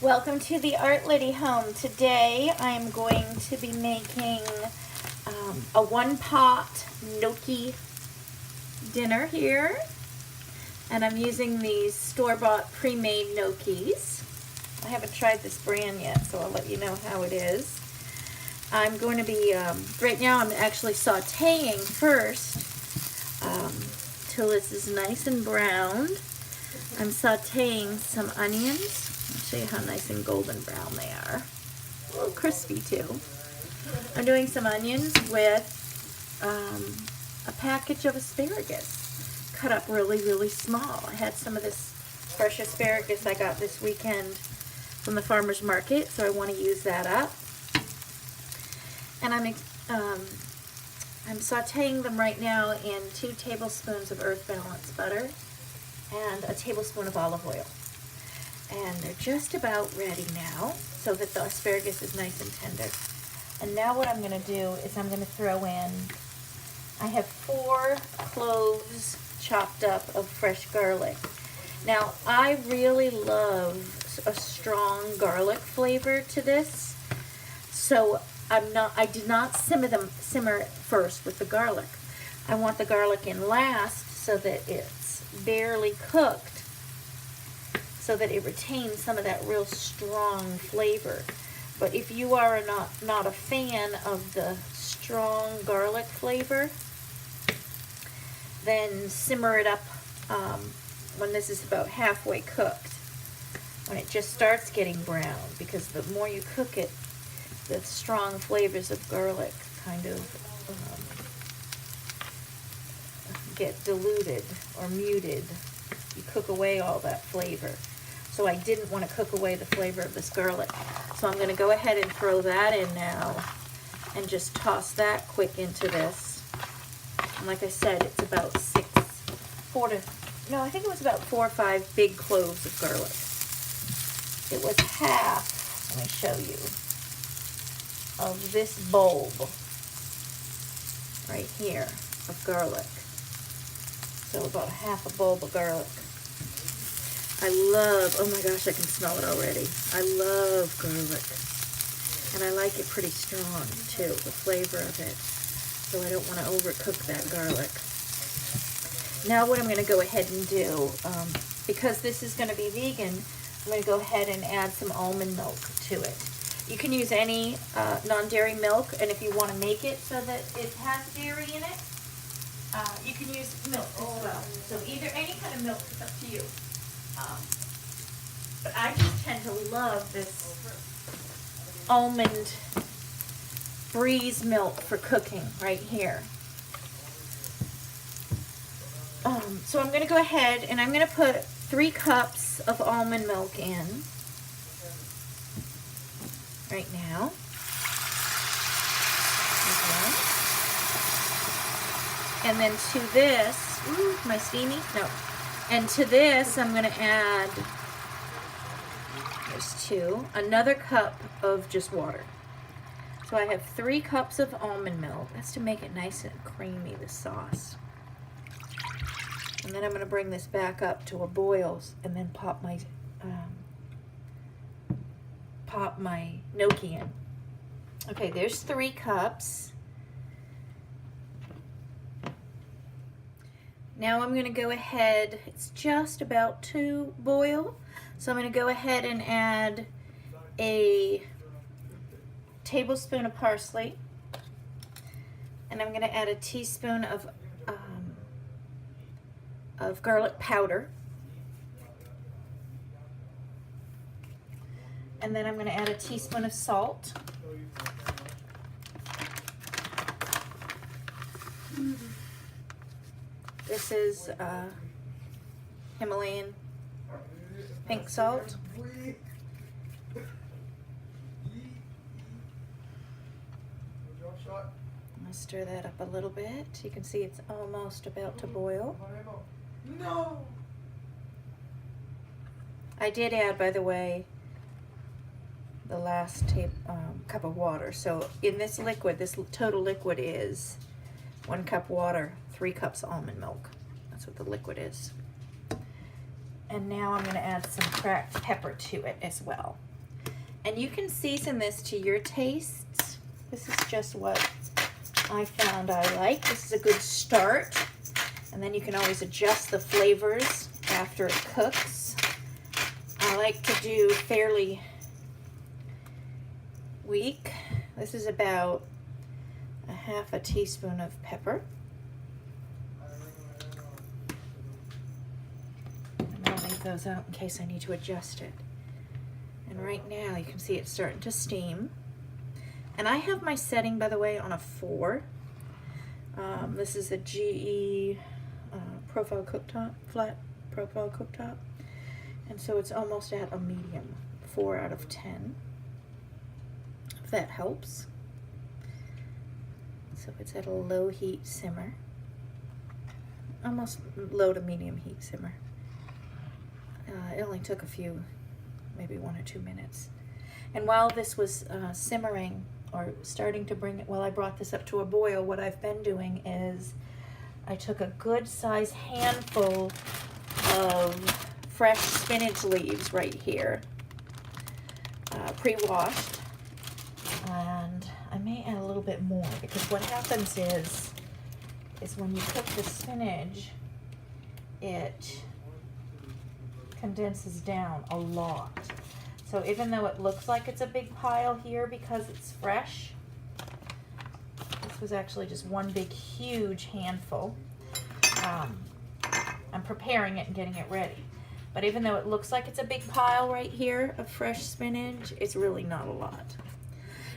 Welcome to the Art Liddy home. Today I'm going to be making a one-pot gnocchi dinner here. And I'm using these store-bought pre-made gnocchis. I haven't tried this brand yet, so I'll let you know how it is. I'm going to be, right now I'm actually sauteing first till this is nice and browned. I'm sauteing some onions. I'll show you how nice and golden brown they are. A little crispy too. I'm doing some onions with a package of asparagus cut up really, really small. I had some of this fresh asparagus I got this weekend from the farmer's market, so I want to use that up. And I'm sauteing them right now in 2 tablespoons of Earth Balance butter and a tablespoon of olive oil. And they're just about ready now, so that the asparagus is nice and tender. And now what I'm going to do is I'm going to throw in, I have 4 cloves chopped up of fresh garlic. Now I really love a strong garlic flavor to this, so I did not simmer it first with the garlic. I want the garlic in last so that it's barely cooked, so that it retains some of that real strong flavor. But if you are not a fan of the strong garlic flavor, then simmer it up when this is about halfway cooked, when it just starts getting brown, because the more you cook it, the strong flavors of garlic kind of get diluted or muted. You cook away all that flavor. So I didn't want to cook away the flavor of this garlic. So I'm going to go ahead and throw that in now and just toss that quick into this. And like I said, it's about 4 or 5 big cloves of garlic. It was half, let me show you, of this bulb right here of garlic. So about half a bulb of garlic. I love, oh my gosh, I can smell it already. I love garlic. And I like it pretty strong too, the flavor of it. So I don't want to overcook that garlic. Now what I'm going to go ahead and do, because this is going to be vegan, I'm going to go ahead and add some almond milk to it. You can use any non-dairy milk, and if you want to make it so that it has dairy in it, you can use milk as well. So either any kind of milk is up to you. But I just tend to love this almond breeze milk for cooking right here. So I'm going to go ahead and I'm going to put 3 cups of almond milk in right now. Okay. And then to this, ooh, am I steamy? No. And to this, I'm going to add, there's 2, another cup of just water. So I have 3 cups of almond milk. That's to make it nice and creamy, the sauce. And then I'm going to bring this back up to a boil and then pop my gnocchi in. Okay, there's 3 cups. Now I'm going to go ahead, it's just about to boil, so I'm going to go ahead and add a tablespoon of parsley, and I'm going to add a teaspoon of garlic powder, and then I'm going to add a teaspoon of salt. This is Himalayan pink salt. I'm going to stir that up a little bit. You can see it's almost about to boil. No. I did add, by the way, the last cup of water. So in this liquid, this total liquid is 1 cup water, 3 cups almond milk. That's what the liquid is. And now I'm going to add some cracked pepper to it as well. And you can season this to your tastes. This is just what I found I like. This is a good start. And then you can always adjust the flavors after it cooks. I like to do fairly weak. This is about a half a teaspoon of pepper. And I'll leave those out in case I need to adjust it. And right now you can see it's starting to steam. And I have my setting, by the way, on a 4. This is a GE profile cooktop, flat profile cooktop. And so it's almost at a medium, 4 out of 10, if that helps. So it's at a low heat simmer, almost low to medium heat simmer. It only took a few, maybe 1 or 2 minutes. And while this was simmering, or starting to bring it, while I brought this up to a boil, what I've been doing is I took a good size handful of fresh spinach leaves right here, pre-washed, and I may add a little bit more, because what happens is when you cook the spinach, it condenses down a lot. So even though it looks like it's a big pile here because it's fresh, this was actually just one big huge handful. I'm preparing it and getting it ready. But even though it looks like it's a big pile right here of fresh spinach, it's really not a lot.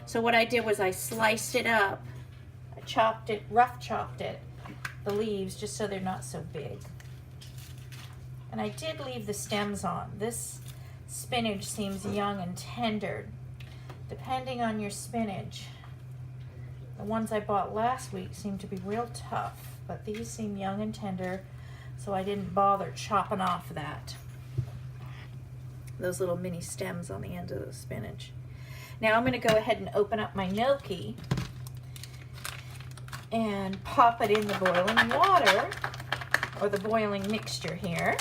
So what I did was I sliced it up, I chopped it, rough chopped it, the leaves, just so they're not so big. And I did leave the stems on. This spinach seems young and tender, depending on your spinach. The ones I bought last week seem to be real tough, but these seem young and tender, so I didn't bother chopping off those little mini stems on the end of the spinach. Now I'm going to go ahead and open up my gnocchi and pop it in the boiling water, or the boiling mixture here.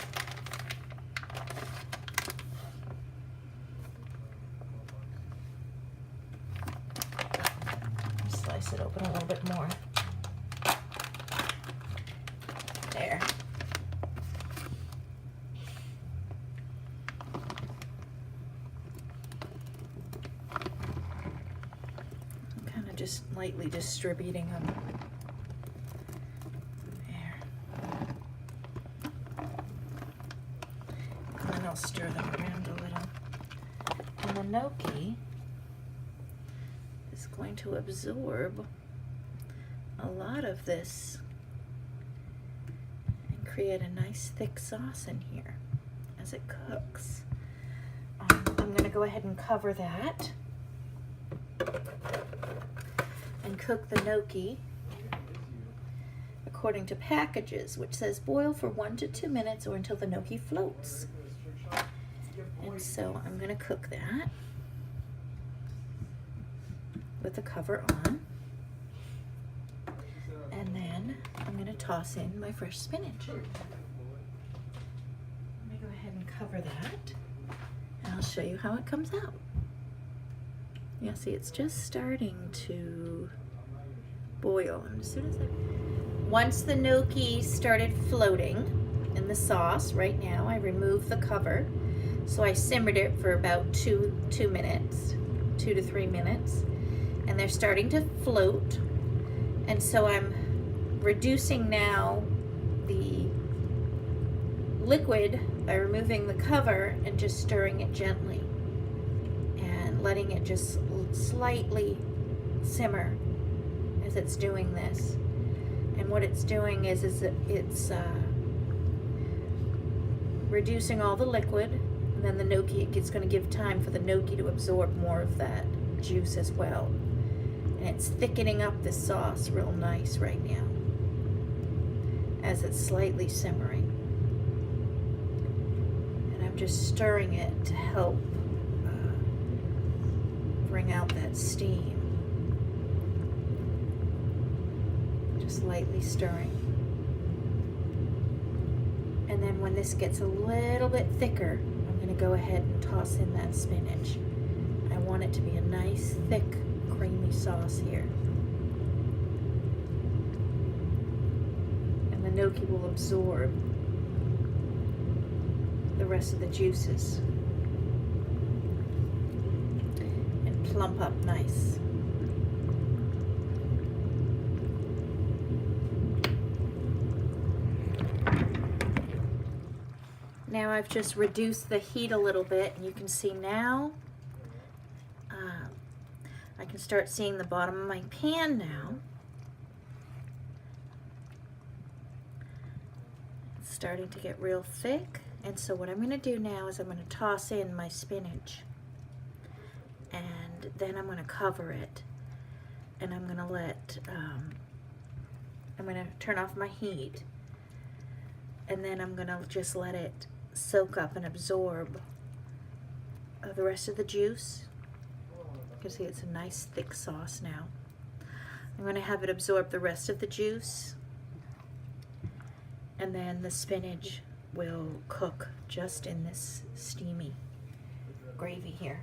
Slice it open a little bit more. There. I'm kind of just lightly distributing them. There. And then I'll stir them around a little. And the gnocchi is going to absorb a lot of this and create a nice thick sauce in here as it cooks. I'm going to go ahead and cover that and cook the gnocchi according to packages, which says boil for 1 to 2 minutes or until the gnocchi floats. And so I'm going to cook that with the cover on, and then I'm going to toss in my fresh spinach. Let me go ahead and cover that, and I'll show you how it comes out. Yeah, see, it's just starting to boil. And as soon as once the gnocchi started floating in the sauce, right now I removed the cover, so I simmered it for about 2 minutes, 2 to 3 minutes. And they're starting to float, and so I'm reducing now the liquid by removing the cover and just stirring it gently and letting it just slightly simmer as it's doing this. And what it's doing is it's reducing all the liquid, and then the gnocchi, it's going to give time for the gnocchi to absorb more of that juice as well. And it's thickening up this sauce real nice right now as it's slightly simmering. And I'm just stirring it to help bring out that steam. Just lightly stirring. And then when this gets a little bit thicker, I'm going to go ahead and toss in that spinach. I want it to be a nice, thick, creamy sauce here. And the gnocchi will absorb the rest of the juices and plump up nice. Now I've just reduced the heat a little bit, and you can see now I can start seeing the bottom of my pan now. It's starting to get real thick, and so what I'm going to do now is I'm going to toss in my spinach, and then I'm going to cover it, and I'm going to let I'm going to turn off my heat, and then I'm going to just let it soak up and absorb the rest of the juice. You can see it's a nice thick sauce now. I'm going to have it absorb the rest of the juice, and then the spinach will cook just in this steamy gravy here.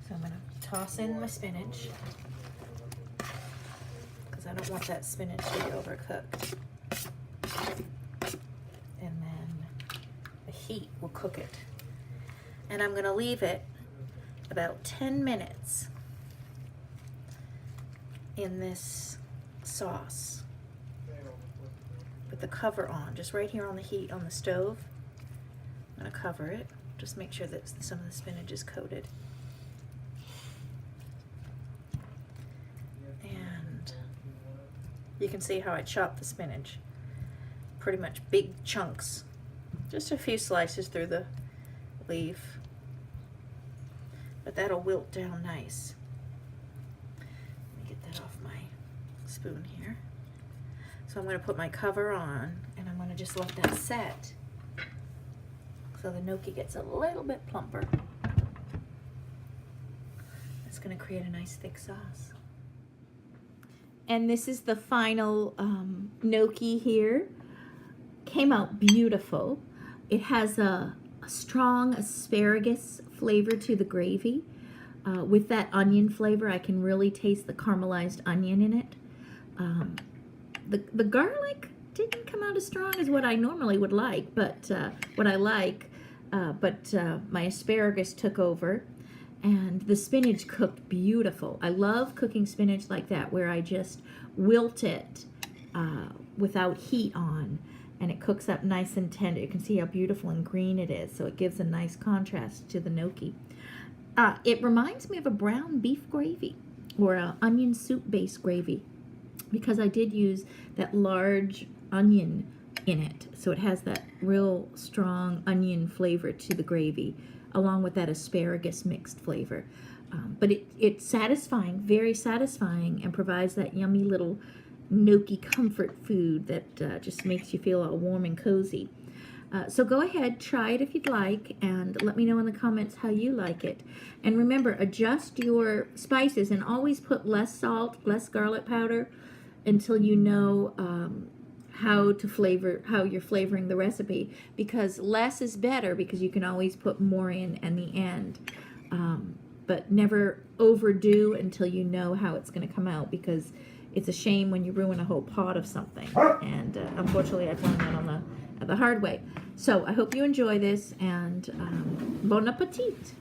So I'm going to toss in my spinach because I don't want that spinach to be overcooked. And then the heat will cook it. And I'm going to leave it about 10 minutes in this sauce with the cover on, just right here on the heat on the stove. I'm going to cover it, just make sure that some of the spinach is coated. And you can see how I chopped the spinach. Pretty much big chunks, just a few slices through the leaf, but that'll wilt down nice. Let me get that off my spoon here. So I'm going to put my cover on, and I'm going to just let that set so the gnocchi gets a little bit plumper. It's going to create a nice thick sauce. And this is the final gnocchi here. Came out beautiful. It has a strong asparagus flavor to the gravy. With that onion flavor, I can really taste the caramelized onion in it. The garlic didn't come out as strong as what I normally would like, but my asparagus took over, and the spinach cooked beautiful. I love cooking spinach like that, where I just wilt it without heat on, and it cooks up nice and tender. You can see how beautiful and green it is, so it gives a nice contrast to the gnocchi. It reminds me of a brown beef gravy or an onion soup based gravy, because I did use that large onion in it, so it has that real strong onion flavor to the gravy, along with that asparagus mixed flavor. But it's satisfying, very satisfying, and provides that yummy little gnocchi comfort food that just makes you feel all warm and cozy. So go ahead, try it if you'd like, and let me know in the comments how you like it. And remember, adjust your spices and always put less salt, less garlic powder, until you know how you're flavoring the recipe, because less is better, because you can always put more in the end. But never overdo until you know how it's going to come out, because it's a shame when you ruin a whole pot of something. And unfortunately, I've learned that the hard way. So I hope you enjoy this, and bon appetit.